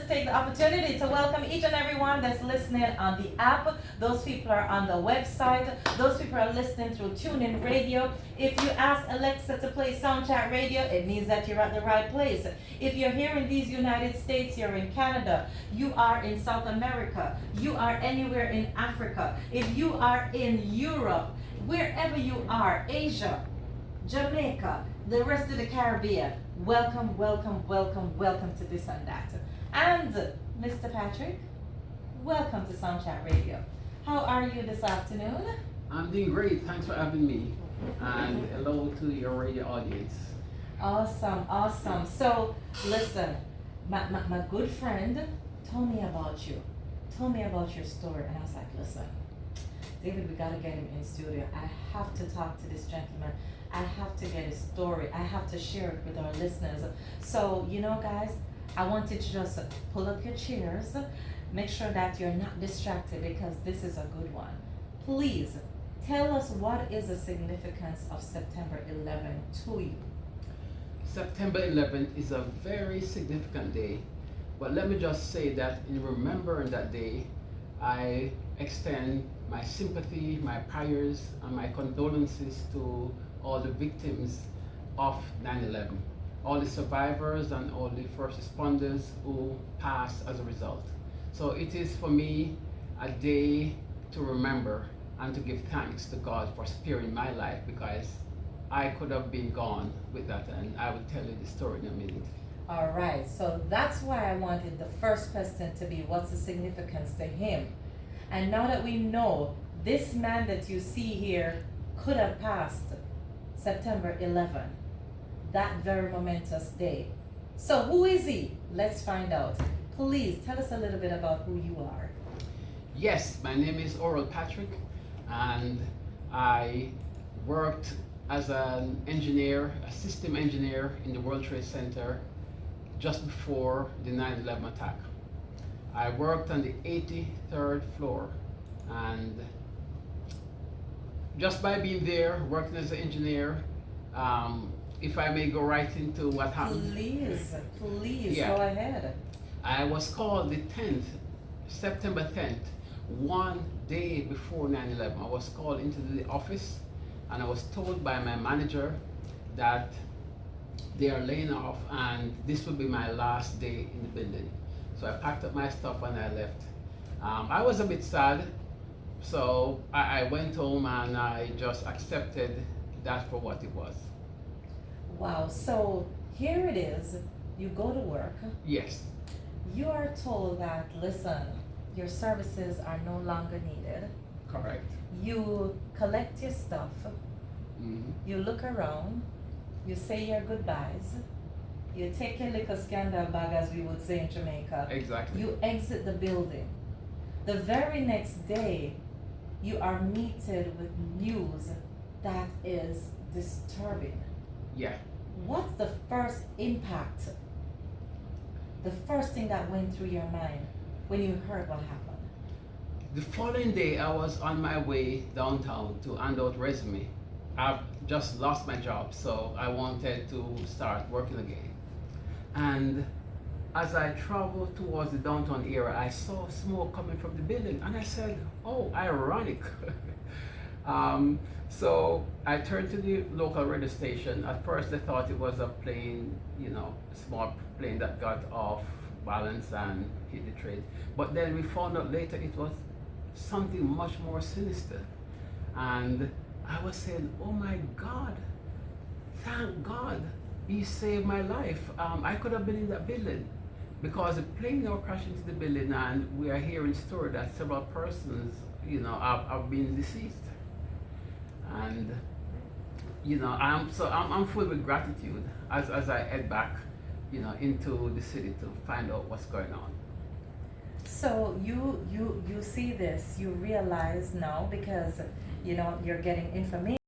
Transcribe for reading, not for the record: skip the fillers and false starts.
just take the opportunity to welcome each and everyone that's listening on the app. Those people are on the website. Those people are listening through TuneIn Radio. If you ask Alexa to play Soundchat Radio, it means that you're at the right place. If you're here in these United States, you're in Canada, you are in South America, you are anywhere in Africa, if you are in Europe, wherever you are, Asia, Jamaica, the rest of the Caribbean, welcome, welcome, welcome, welcome to this and that. And Mr. Patrick, welcome to Soundchat Radio. How are you this afternoon? I'm doing great. Thanks for having me. And hello to your radio audience. Awesome, awesome. So, listen, my good friend told me about you, told me about your story, and I was like, listen, David, we gotta get him in studio. I have to talk to this gentleman. I have to get his story. I have to share it with our listeners. So, you know, guys, I want you to just pull up your chairs. Make sure that you're not distracted because this is a good one. Please tell us, what is the significance of September 11 to you? September 11th is a very significant day. But let me just say that in remembering that day, I extend my sympathy, my prayers, and my condolences to all the victims of 9/11, all the survivors and all the first responders who passed as a result. So it is for me a day to remember and to give thanks to God for sparing my life, because I could have been gone with that, and I will tell you the story in a minute. All right, so that's why I wanted the first question to be, what's the significance to him? And now that we know this man that you see here could have passed September 11, that very momentous day. So who is he? Let's find out. Please tell us a little bit about who you are. Yes, my name is Oral Patrick, and I worked as an engineer, a system engineer in the World Trade Center just before the 9/11 attack. I worked on the 83rd floor, and just by being there, working as an engineer, if I may go right into what happened. Please, Yeah. go ahead. I was called the 10th, September 10th, one day before 9/11. I was called into the office, and I was told by my manager that they are laying off and this will be my last day in the building. So I packed up my stuff and I left. I was a bit sad, so I went home and I just accepted that for what it was. Wow, so here it is. You go to work. Yes. You are told that, listen, your services are no longer needed. Correct. You collect your stuff. Mm-hmm. You look around. You say your goodbyes. You take your little scandal bag, as we would say in Jamaica. Exactly. You exit the building. The very next day, you are meted with news that is disturbing. Yeah. What's the first impact? The first thing that went through your mind when you heard what happened? The following day, I was on my way downtown to hand out resume. I've just lost my job, so I wanted to start working again. And as I traveled towards the downtown area, I saw smoke coming from the building, and I said, oh, ironic. So I turned to the local radio station. At first, they thought it was a plane, small plane that got off balance and hit the train. But then we found out later it was something much more sinister. And I was saying, oh my God, thank God he saved my life. I could have been in that building, because the plane now crashed into the building, and we are hearing story that several persons, have been deceased. And I'm full with gratitude as I head back, into the city to find out what's going on. So you see this, you realize now, because you're getting information